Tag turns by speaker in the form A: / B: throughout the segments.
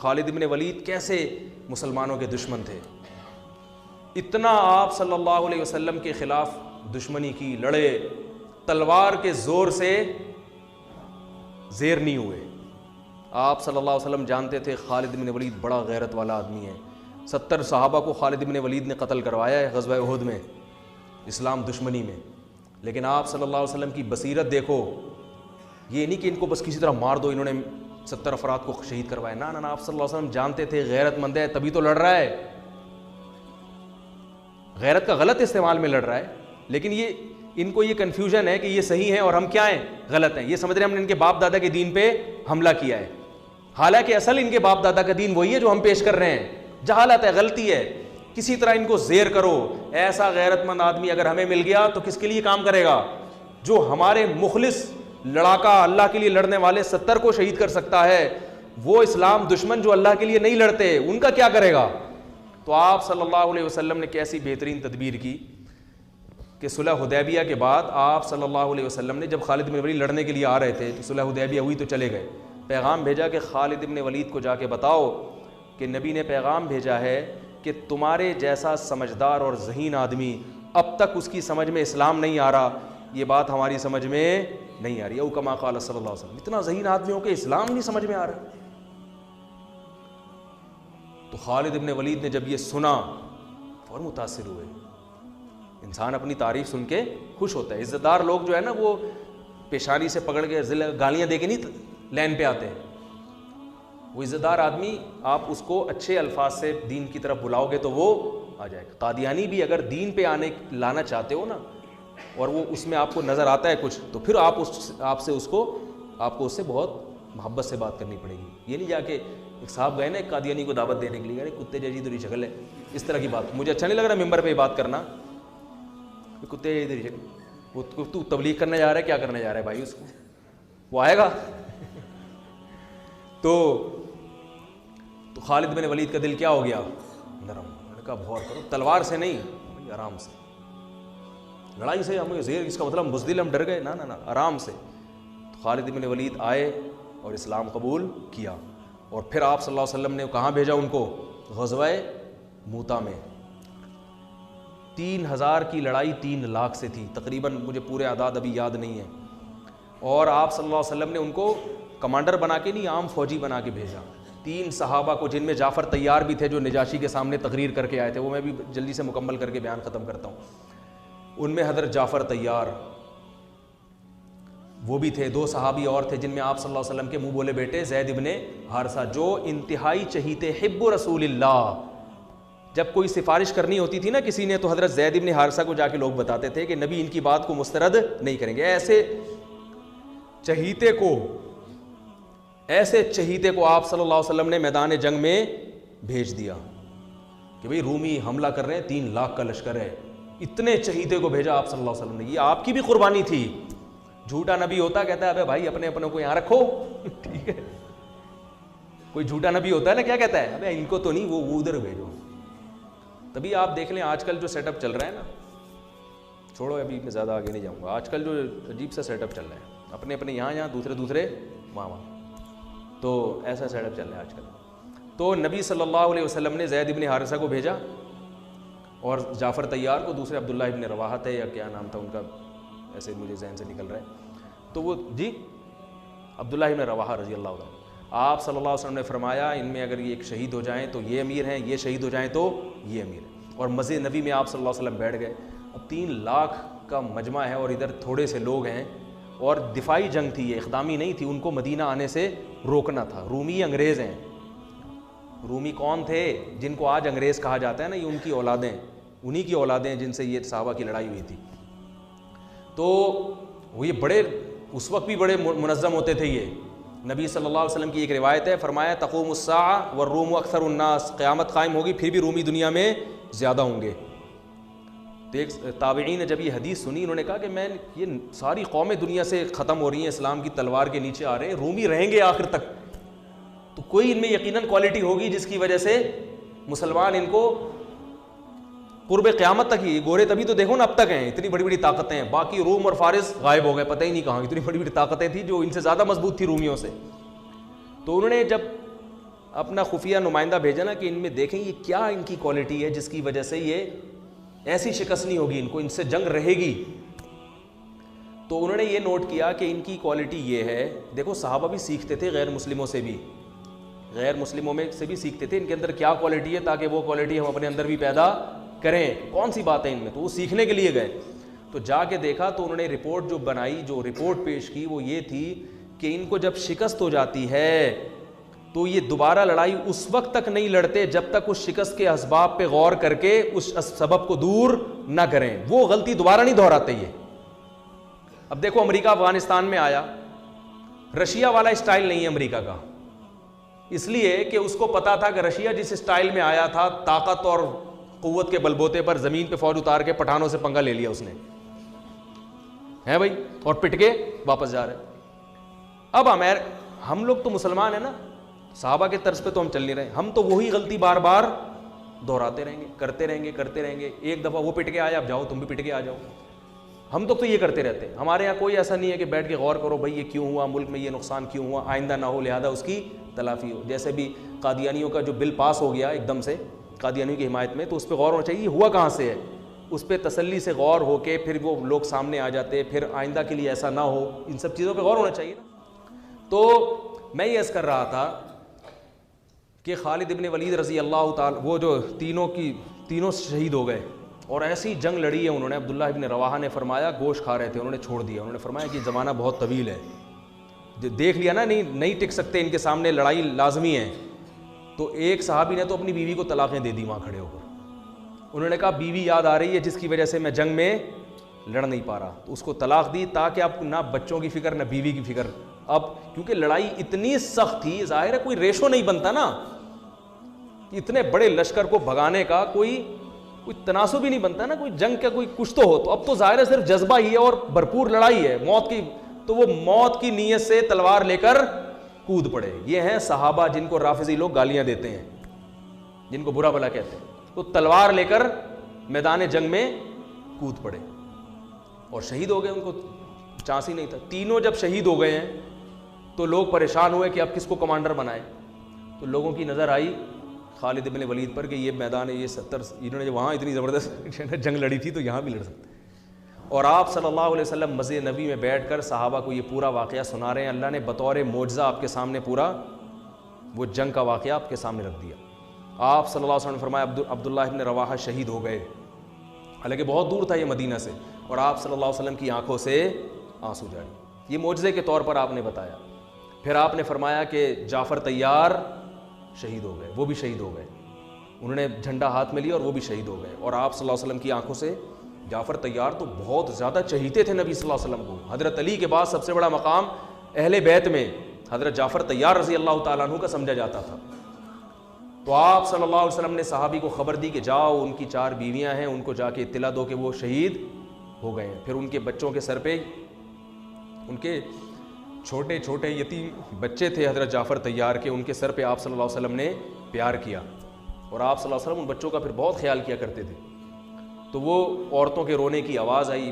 A: خالد بن ولید کیسے مسلمانوں کے دشمن تھے، اتنا آپ صلی اللہ علیہ وسلم کے خلاف دشمنی کی، لڑے، تلوار کے زور سے زیر نہیں ہوئے۔ آپ صلی اللہ علیہ وسلم جانتے تھے خالد بن ولید بڑا غیرت والا آدمی ہے، 70 صحابہ کو خالد بن ولید نے قتل کروایا ہے غزوہ احد میں، اسلام دشمنی میں، لیکن آپ صلی اللہ علیہ وسلم کی بصیرت دیکھو، یہ نہیں کہ ان کو بس کسی طرح مار دو، انہوں نے 70 افراد کو شہید کروایا، نہ نہ، آپ صلی اللہ علیہ وسلم جانتے تھے غیرت مند ہے تبھی تو لڑ رہا ہے، غیرت کا غلط استعمال میں لڑ رہا ہے، لیکن یہ ان کو یہ کنفیوژن ہے کہ یہ صحیح ہے اور ہم کیا ہیں، غلط ہیں، یہ سمجھ رہے ہیں ہم نے ان کے باپ دادا کے دین پہ حملہ کیا ہے، حالانکہ اصل ان کے باپ دادا کا دین وہی ہے جو ہم پیش کر رہے ہیں، جہالت ہے، غلطی ہے، کسی طرح ان کو زیر کرو۔ ایسا غیرت مند آدمی اگر ہمیں مل گیا تو کس کے لیے کام کرے گا؟ جو ہمارے مخلص لڑاکا اللہ کے لیے لڑنے والے 70 کو شہید کر سکتا ہے، وہ اسلام دشمن جو اللہ کے لیے نہیں لڑتے ان کا کیا کرے گا؟ تو آپ صلی اللہ علیہ وسلم نے کیسی بہترین تدبیر کی کہ صلح حدیبیہ کے بعد آپ صلی اللہ علیہ وسلم نے جب خالد بن ولید لڑنے کے لیے آ رہے تھے تو صلح حدیبیہ ہوئی تو چلے گئے، پیغام بھیجا کہ خالد بن ولید کو جا کے بتاؤ کہ نبی نے پیغام بھیجا ہے کہ تمہارے جیسا سمجھدار اور ذہین آدمی اب تک اس کی سمجھ میں اسلام نہیں آ رہا، یہ بات ہماری سمجھ میں نہیں آ رہی، او کما قال صلی اللہ علیہ وسلم، اتنا ذہین آدمی ہو کہ اسلام نہیں سمجھ میں آ رہا۔ تو خالد بن ولید نے جب یہ سنا فوراً متاثر ہوئے، انسان اپنی تعریف سن کے خوش ہوتا ہے، عزت دار لوگ جو ہے نا وہ پیشانی سے پکڑ کے گالیاں دے کے نہیں لین پہ آتے، وہ عزت دار آدمی آپ اس کو اچھے الفاظ سے دین کی طرف بلاؤ گے تو وہ آ جائے گا۔ قادیانی بھی اگر دین پہ لانا چاہتے ہو نا اور وہ اس میں آپ کو نظر آتا ہے کچھ تو پھر آپ کو اس سے بہت محبت سے بات کرنی پڑے گی، یہ نہیں جا کے ایک صاحب گئے نا ایک قادیانی کو دعوت دینے کے لیے، ارے کتے جیسی تیری شکل ہے، اس طرح کی بات مجھے اچھا نہیں لگ رہا ممبر پہ بات کرنا، کتے جیسی تیری شکل، وہ تو تبلیغ کرنے جا رہا ہے، کیا کرنے جا رہا ہے بھائی، اس کو وہ آئے گا۔ تو خالد بن ولید کا دل کیا ہو گیا؟ نرم، انہوں نے کہا غور کرو، تلوار سے نہیں، آرام سے، لڑائی سے ہمیں زیر، اس کا مطلب بزدل ہم ڈر گئے، نہ نہ نہ، آرام سے۔ تو خالد بن ولید آئے اور اسلام قبول کیا، اور پھر آپ صلی اللہ علیہ وسلم نے کہاں بھیجا ان کو؟ غزوہ موتا میں۔ 3000 کی لڑائی 3 لاکھ سے تھی تقریباً، مجھے پورے اعداد ابھی یاد نہیں ہیں، اور آپ صلی اللہ علیہ وسلم نے ان کو کمانڈر بنا کے نہیں، عام فوجی بنا کے بھیجا۔ 3 صحابہ کو، جن میں جعفر طیار بھی تھے جو نجاشی کے سامنے تقریر کر کے آئے تھے، وہ میں بھی جلدی سے مکمل کر کے بیان ختم کرتا ہوں، ان میں حضرت جعفر طیار وہ بھی تھے، 2 صحابی اور تھے جن میں آپ صلی اللہ علیہ وسلم کے منہ بولے بیٹے زید ابن حارثہ، جو انتہائی چہیتے حب رسول اللہ، جب کوئی سفارش کرنی ہوتی تھی نا کسی نے تو حضرت زید ابن حارثہ کو جا کے لوگ بتاتے تھے کہ نبی ان کی بات کو مسترد نہیں کریں گے۔ ایسے چہیتے کو آپ صلی اللہ علیہ وسلم نے میدان جنگ میں بھیج دیا کہ بھئی رومی حملہ کر رہے ہیں، 3 لاکھ کا لشکر ہے، اتنے چہیتے کو بھیجا آپ صلی اللہ علیہ وسلم نے، یہ آپ کی بھی قربانی تھی۔ جھوٹا نبی ہوتا کہتا ہے ابے بھائی اپنے اپنوں کو یہاں رکھو، ٹھیک ہے، کوئی جھوٹا نبی ہوتا ہے نا کیا کہتا ہے، ابے ان کو تو نہیں، وہ ادھر بھیجو۔ تبھی آپ دیکھ لیں آج کل جو سیٹ اپ چل رہا ہے نا، چھوڑو ابھی میں زیادہ آگے نہیں جاؤں گا، آج کل جو عجیب سا سیٹ اپ چل رہا ہے، اپنے اپنے یہاں دوسرے وہاں، تو ایسا سیٹ اپ چل رہا ہے آج کل۔ تو نبی صلی اللہ علیہ وسلم نے زید ابن حارثہ کو بھیجا اور جعفر طیار کو، دوسرے عبداللہ ابن رواحہ تھے یا کیا نام تھا ان کا، ایسے مجھے ذہن سے نکل رہا ہے، تو وہ جی عبداللہ ابن رواحہ رضی اللہ عنہ۔ آپ صلی اللہ علیہ وسلم نے فرمایا ان میں اگر یہ ایک شہید ہو جائیں تو یہ امیر ہیں، یہ شہید ہو جائیں تو یہ امیر ہیں، اور مسجد نبی میں آپ صلی اللہ علیہ وسلم بیٹھ گئے۔ اب 3 لاکھ کا مجمع ہے اور ادھر تھوڑے سے لوگ ہیں، اور دفاعی جنگ تھی، یہ اقدامی نہیں تھی، ان کو مدینہ آنے سے روکنا تھا۔ رومی انگریز ہیں، رومی کون تھے؟ جن کو آج انگریز کہا جاتا ہے نا، یہ ان کی اولادیں، انہی کی اولادیں جن سے یہ صحابہ کی لڑائی ہوئی تھی۔ تو وہ یہ بڑے اس وقت بھی بڑے منظم ہوتے تھے یہ۔ نبی صلی اللہ علیہ وسلم کی ایک روایت ہے، فرمایا تقوم الساعہ والروم اکثر الناس، قیامت قائم ہوگی پھر بھی رومی دنیا میں زیادہ ہوں گے۔ تو ایک تابعین نے جب یہ حدیث سنی، انہوں نے کہا کہ میں یہ ساری قومیں دنیا سے ختم ہو رہی ہیں، اسلام کی تلوار کے نیچے آ رہے ہیں، رومی رہیں گے آخر تک، تو کوئی ان میں یقیناً کوالٹی ہوگی جس کی وجہ سے مسلمان ان کو قرب قیامت تک ہی، گورے تبھی تو دیکھو نا اب تک ہیں، اتنی بڑی بڑی طاقتیں ہیں، باقی روم اور فارس غائب ہو گئے، پتہ ہی نہیں کہاں، اتنی بڑی بڑی طاقتیں تھیں جو ان سے زیادہ مضبوط تھی رومیوں سے۔ تو انہوں نے جب اپنا خفیہ نمائندہ بھیجا نا کہ ان میں دیکھیں یہ کیا ان کی کوالٹی ہے جس کی وجہ سے یہ ایسی شکست نہیں ہوگی، ان کو ان سے جنگ رہے گی. تو انہوں نے یہ نوٹ کیا کہ ان کی کوالٹی یہ ہے. دیکھو صحابہ بھی سیکھتے تھے غیر مسلموں سے بھی، غیر مسلموں میں سے بھی سیکھتے تھے ان کے اندر کیا کوالٹی ہے، تاکہ وہ کوالٹی ہم اپنے اندر بھی پیدا کریں. کون سی بات ہے ان میں، تو وہ سیکھنے کے لیے گئے. تو جا کے دیکھا تو انہوں نے رپورٹ جو بنائی، جو رپورٹ پیش کی وہ یہ تھی کہ ان کو جب شکست ہو جاتی ہے تو یہ دوبارہ لڑائی اس وقت تک نہیں لڑتے جب تک اس شکست کے اسباب پہ غور کر کے اس سبب کو دور نہ کریں. وہ غلطی دوبارہ نہیں دہراتے یہ. اب دیکھو امریکہ افغانستان میں آیا، رشیا والا اسٹائل نہیں ہے امریکہ کا، اس لیے کہ اس کو پتا تھا کہ رشیا جس اسٹائل میں آیا تھا طاقت اور قوت کے بلبوتے پر زمین پہ فوج اتار کے پٹھانوں سے پنگا لے لیا اس نے، ہے بھائی، اور پٹ کے واپس جا رہے. اب ہم لوگ تو مسلمان ہیں نا، صحابہ کے طرز پہ تو ہم چل نہیں رہے، ہم تو وہی غلطی بار بار دہراتے رہیں گے، کرتے رہیں گے. ایک دفعہ وہ پٹ کے آیا، اب جاؤ تم بھی پٹ کے آ جاؤ. ہم تو یہ کرتے رہتے ہیں. ہمارے یہاں کوئی ایسا نہیں ہے کہ بیٹھ کے غور کرو بھائی یہ کیوں ہوا، ملک میں یہ نقصان کیوں ہوا، آئندہ نہ ہو لہذا اس کی تلافی ہو. جیسے بھی قادیانیوں کا جو بل پاس ہو گیا ایک دم سے قادیانیوں کی حمایت میں، تو اس پہ غور ہونا چاہیے یہ ہوا کہاں سے ہے، اس پہ تسلی سے غور ہو کے پھر وہ لوگ سامنے آ جاتے، پھر آئندہ کے لیے ایسا نہ ہو. ان سب چیزوں پہ غور ہونا چاہیے نا. تو میں یہ عرض کر رہا تھا کہ خالد ابن ولید رضی اللہ تعالی، وہ جو تینوں شہید ہو گئے اور ایسی جنگ لڑی ہے انہوں نے. عبداللہ ابن رواحہ نے فرمایا، گوشت کھا رہے تھے انہوں نے چھوڑ دیا، انہوں نے فرمایا کہ زمانہ بہت طویل ہے، دیکھ لیا نا نہیں ٹک سکتے، ان کے سامنے لڑائی لازمی ہے. تو ایک صحابی نے تو اپنی بیوی کو طلاقیں دے دی وہاں کھڑے ہو کر. انہوں نے کہا بیوی یاد آ رہی ہے جس کی وجہ سے میں جنگ میں لڑ نہیں پا رہا، تو اس کو طلاق دی تاکہ اب نہ بچوں کی فکر نہ بیوی کی فکر. اب کیونکہ لڑائی اتنی سخت تھی، ظاہر ہے کوئی ریشو نہیں بنتا نا، اتنے بڑے لشکر کو بھگانے کا کوئی تناسب ہی نہیں بنتا نا، کوئی جنگ کا کوئی کچھ تو ہو. تو اب تو ظاہر ہے صرف جذبہ ہی ہے اور بھرپور لڑائی ہے موت کی. تو وہ موت کی نیت سے تلوار لے کر کود پڑے. یہ ہیں صحابہ جن کو رافضی لوگ گالیاں دیتے ہیں، جن کو برا بھلا کہتے ہیں. تو تلوار لے کر میدان جنگ میں کود پڑے اور شہید ہو گئے. ان کو چانس ہی نہیں تھا. تینوں جب شہید ہو گئے ہیں تو لوگ پریشان ہوئے کہ اب کس کو کمانڈر بنائے. تو لوگوں کی نظر آئی خالد ابن ولید پر کہ یہ میدان ہے، یہ 70 انہوں نے وہاں اتنی زبردست جنگ لڑی تھی تو یہاں بھی لڑ سکتے. اور آپ صلی اللہ علیہ وسلم مسجد نبی میں بیٹھ کر صحابہ کو یہ پورا واقعہ سنا رہے ہیں. اللہ نے بطور معجزہ آپ کے سامنے پورا وہ جنگ کا واقعہ آپ کے سامنے رکھ دیا. آپ صلی اللہ علیہ وسلم نے فرمایا عبداللہ ابن رواحہ شہید ہو گئے، حالانکہ بہت دور تھا یہ مدینہ سے، اور آپ صلی اللہ علیہ وسلم کی آنکھوں سے آنسو جاری. یہ معجزے کے طور پر آپ نے بتایا. پھر آپ نے فرمایا کہ جعفر طیار شہید ہو گئے، وہ بھی شہید ہو گئے. انہوں نے جھنڈا ہاتھ میں لیا اور وہ بھی شہید ہو گئے. اور آپ صلی اللہ علیہ وسلم کی آنکھوں سے جعفر طیار تو بہت زیادہ چہیتے تھے نبی صلی اللہ علیہ وسلم کو. حضرت علی کے بعد سب سے بڑا مقام اہل بیت میں حضرت جعفر طیار رضی اللہ تعالیٰ عنہ کا سمجھا جاتا تھا. تو آپ صلی اللہ علیہ وسلم نے صحابی کو خبر دی کہ جاؤ ان کی 4 بیویاں ہیں، ان کو جا کے اطلاع دو کہ وہ شہید ہو گئے ہیں. پھر ان کے بچوں کے سر پہ ان کے چھوٹے چھوٹے یتیم بچے تھے حضرت جعفر طیار کے، ان کے سر پہ آپ صلی اللہ علیہ وسلم نے پیار کیا. اور آپ صلی اللہ علیہ وسلم ان بچوں کا پھر بہت خیال کیا کرتے تھے. تو وہ عورتوں کے رونے کی آواز آئی،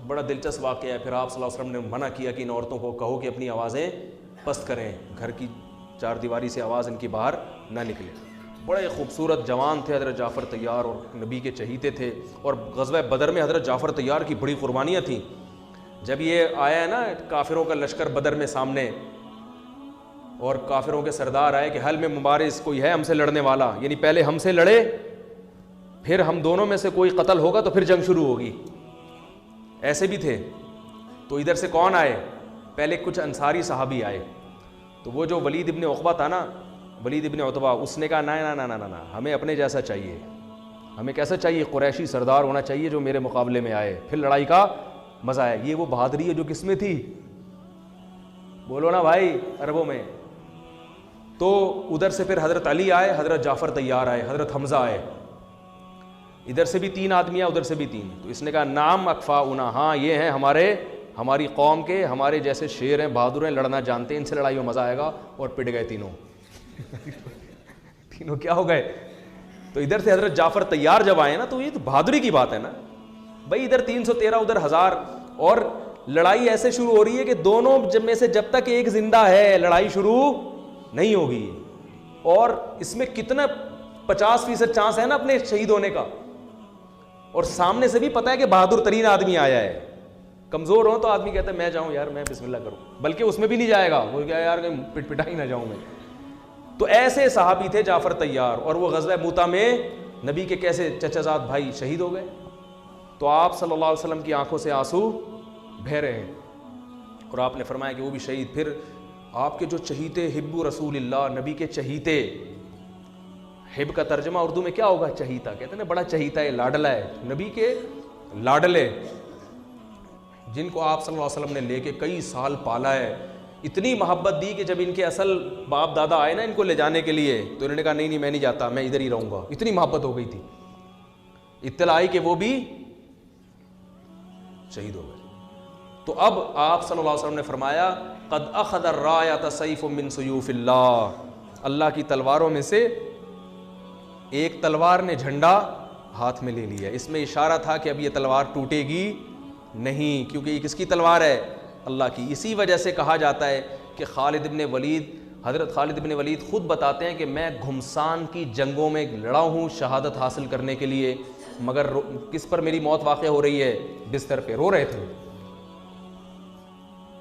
A: بڑا دلچسپ واقعہ ہے. پھر آپ صلی اللہ علیہ وسلم نے منع کیا کہ ان عورتوں کو کہو کہ اپنی آوازیں پست کریں، گھر کی 4 دیواری سے آواز ان کی باہر نہ نکلے. بڑے خوبصورت جوان تھے حضرت جعفر طیار اور نبی کے چہیتے تھے. اور غزوہ بدر میں حضرت جعفر طیار کی بڑی قربانیاں تھیں. جب یہ آیا ہے نا کافروں کا لشکر بدر میں سامنے، اور کافروں کے سردار آئے کہ حل میں مبارز کوئی ہے ہم سے لڑنے والا، یعنی پہلے ہم سے لڑے پھر ہم دونوں میں سے کوئی قتل ہوگا تو پھر جنگ شروع ہوگی. ایسے بھی تھے. تو ادھر سے کون آئے؟ پہلے کچھ انصاری صحابی آئے. تو وہ جو ولید ابن عقبہ تھا نا، ولید ابن عتبہ، اس نے کہا نہ ہمیں اپنے جیسا چاہیے. ہمیں کیسا چاہیے؟ قریشی سردار ہونا چاہیے جو میرے مقابلے میں آئے، پھر لڑائی کا مزہ آئے. یہ وہ بہادری ہے جو کس میں تھی؟ بولو نا بھائی، عربوں میں. تو ادھر سے پھر حضرت علی آئے، حضرت جعفر طیار آئے، حضرت حمزہ آئے. ادھر سے بھی 3 آدمی ادھر سے بھی 3. تو اس نے کہا نام اکفاؤنا، ہاں یہ ہیں ہماری قوم کے، ہمارے جیسے شیر ہیں، بہادر ہیں، لڑنا جانتے ہیں، ان سے لڑائی میں مزہ آئے گا. اور پٹ گئے تینوں. تینوں کیا ہو گئے؟ تو ادھر سے حضرت جعفر طیار جب آئے نا تو یہ تو بہادری کی بات ہے نا بھائی. ادھر 313 ادھر 1000، اور لڑائی ایسے شروع ہو رہی ہے کہ دونوں میں سے جب تک ایک زندہ ہے لڑائی شروع نہیں ہوگی. اور اس میں کتنا 50% چانس ہے نا اپنے شہید ہونے کا, اور سامنے سے بھی پتا ہے کہ بہادر ترین آدمی آیا ہے. کمزور ہو تو آدمی کہتا ہے میں جاؤں یار, میں بسم اللہ کروں, بلکہ اس میں بھی نہیں جائے گا, وہ کیا یار پٹ پٹا ہی نہ جاؤں میں. تو ایسے صحابی تھے جعفر طیار, اور وہ غزوہ موتا میں نبی کے کیسے چچا زاد بھائی شہید ہو گئے. تو آپ صلی اللہ علیہ وسلم کی آنکھوں سے آنسو بہہ رہے ہیں, اور آپ نے فرمایا کہ وہ بھی شہید. پھر آپ کے جو چہیتے, حب رسول اللہ, نبی کے چہیتے, حب کا ترجمہ اردو میں کیا ہوگا؟ چہیتا. کہتے ہیں نا بڑا چہیتا ہے, لاڈلا ہے, نبی کے لاڈلے, جن کو آپ صلی اللہ علیہ وسلم نے لے کے کئی سال پالا ہے, اتنی محبت دی کہ جب ان کے اصل باپ دادا آئے نا ان کو لے جانے کے لیے, تو انہوں نے کہا نہیں نہیں میں نہیں جاتا, میں ادھر ہی رہوں گا. اتنی محبت ہو گئی تھی. اطلاع آئی کہ وہ بھی شہید ہو گئے. تو اب آپ صلی اللہ علیہ وسلم نے فرمایا قد اخذ الرایۃ سیف من سیوف اللہ, اللہ کی تلواروں میں سے ایک تلوار نے جھنڈا ہاتھ میں لے لیا. اس میں اشارہ تھا کہ اب یہ تلوار ٹوٹے گی نہیں, کیونکہ یہ کس کی تلوار ہے؟ اللہ کی. اسی وجہ سے کہا جاتا ہے کہ خالد ابن ولید, حضرت خالد ابن ولید خود بتاتے ہیں کہ میں گھمسان کی جنگوں میں لڑا ہوں شہادت حاصل کرنے کے لیے, مگر کس پر میری موت واقع ہو رہی ہے؟ بستر پہ رو رہے تھے.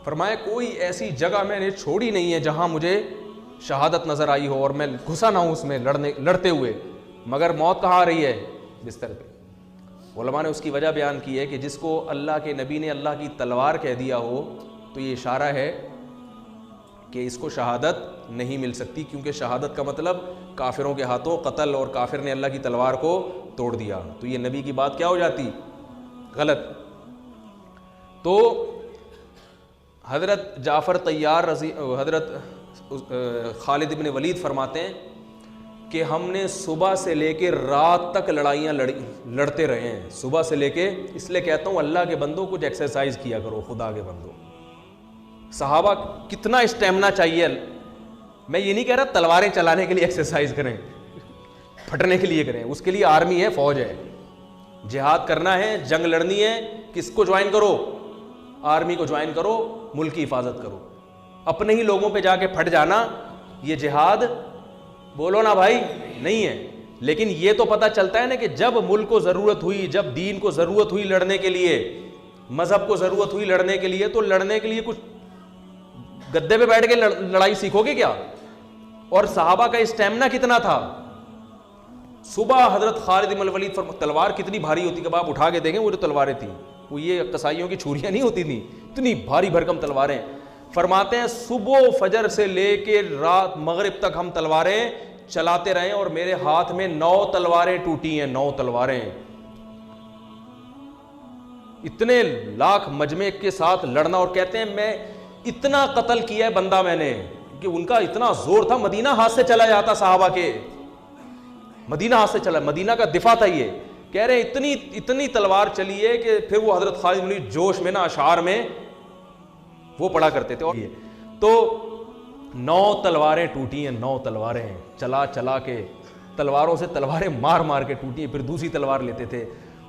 A: فرمایا کوئی ایسی جگہ میں نے چھوڑی نہیں ہے جہاں مجھے شہادت نظر آئی ہو اور میں گھسا نہ ہوں اس میں لڑتے ہوئے, مگر موت کہاں آ رہی ہے؟ بستر پہ. علماء نے اس کی وجہ بیان کی ہے کہ جس کو اللہ کے نبی نے اللہ کی تلوار کہہ دیا ہو تو یہ اشارہ ہے کہ اس کو شہادت نہیں مل سکتی, کیونکہ شہادت کا مطلب کافروں کے ہاتھوں قتل, اور کافر نے اللہ کی تلوار کو توڑ دیا, تو یہ نبی کی بات کیا ہو جاتی؟ غلط. تو حضرت جعفر طیار حضرت خالد ابن ولید فرماتے ہیں کہ ہم نے صبح سے لے کے رات تک لڑائیاں لڑتے رہے ہیں, صبح سے لے کے. اس لیے کہتا ہوں اللہ کے بندوں کچھ ایکسرسائز کیا کرو, خدا کے بندوں. صحابہ کتنا اسٹیمنا چاہیے. میں یہ نہیں کہہ رہا تلواریں چلانے کے لیے ایکسرسائز کریں, پھٹنے کے لیے کریں, اس کے لیے آرمی ہے, فوج ہے. جہاد کرنا ہے, جنگ لڑنی ہے, کس کو جوائن کرو؟ آرمی کو جوائن کرو, ملک کی حفاظت کرو. اپنے ہی لوگوں پہ جا کے پھٹ جانا یہ جہاد بولو نا بھائی نہیں ہے. لیکن یہ تو پتہ چلتا ہے نا کہ جب ملک کو ضرورت ہوئی, جب دین کو ضرورت ہوئی لڑنے کے لیے, مذہب کو ضرورت ہوئی لڑنے کے لیے, تو لڑنے کے لیے کچھ گدے پہ بیٹھ کے لڑائی سیکھو گے کیا؟ اور صحابہ کا اسٹیمنا کتنا تھا. صبح حضرت خالد بن الولید تلوار کتنی بھاری ہوتی کہ آپ اٹھا کے دیکھیں, وہ جو تلواریں تھیں وہ یہ قصائیوں کی چھریاں نہیں ہوتی تھیں, اتنی بھاری بھرکم تلواریں. فرماتے ہیں صبح فجر سے لے کے رات مغرب تک ہم تلواریں چلاتے رہے, اور میرے ہاتھ میں 9 تلواریں ٹوٹی ہیں, 9 تلواریں. اتنے لاکھ مجمع کے ساتھ لڑنا, اور کہتے ہیں میں اتنا قتل کیا ہے بندہ میں نے کہ ان کا اتنا زور تھا, مدینہ ہاتھ سے چلا جاتا صحابہ کے, مدینہ ہاتھ سے چلا, مدینہ کا دفاع تھا یہ. کہہ رہے ہیں اتنی تلوار چلی ہے کہ پھر وہ حضرت خالد بن جوش میں نا اشعار میں وہ پڑھا کرتے تھے. اور تو 9 تلواریں ٹوٹی ہیں, 9 تلواریں چلا چلا کے, تلواروں سے تلواریں مار مار کے ٹوٹی ہیں, پھر دوسری تلوار لیتے تھے.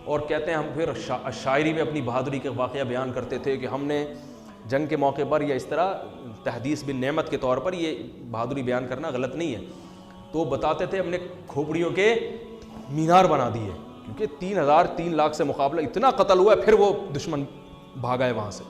A: اور کہتے ہیں ہم پھر شاعری میں اپنی بہادری کے واقعہ بیان کرتے تھے کہ ہم نے جنگ کے موقع پر یا اس طرح تحدیث بن نعمت کے طور پر یہ بہادری بیان کرنا غلط نہیں ہے. تو بتاتے تھے ہم نے کھوپڑیوں کے مینار بنا دیے, کیونکہ 3 لاکھ سے مقابلہ اتنا قتل ہوا ہے, پھر وہ دشمن بھاگا ہے وہاں سے.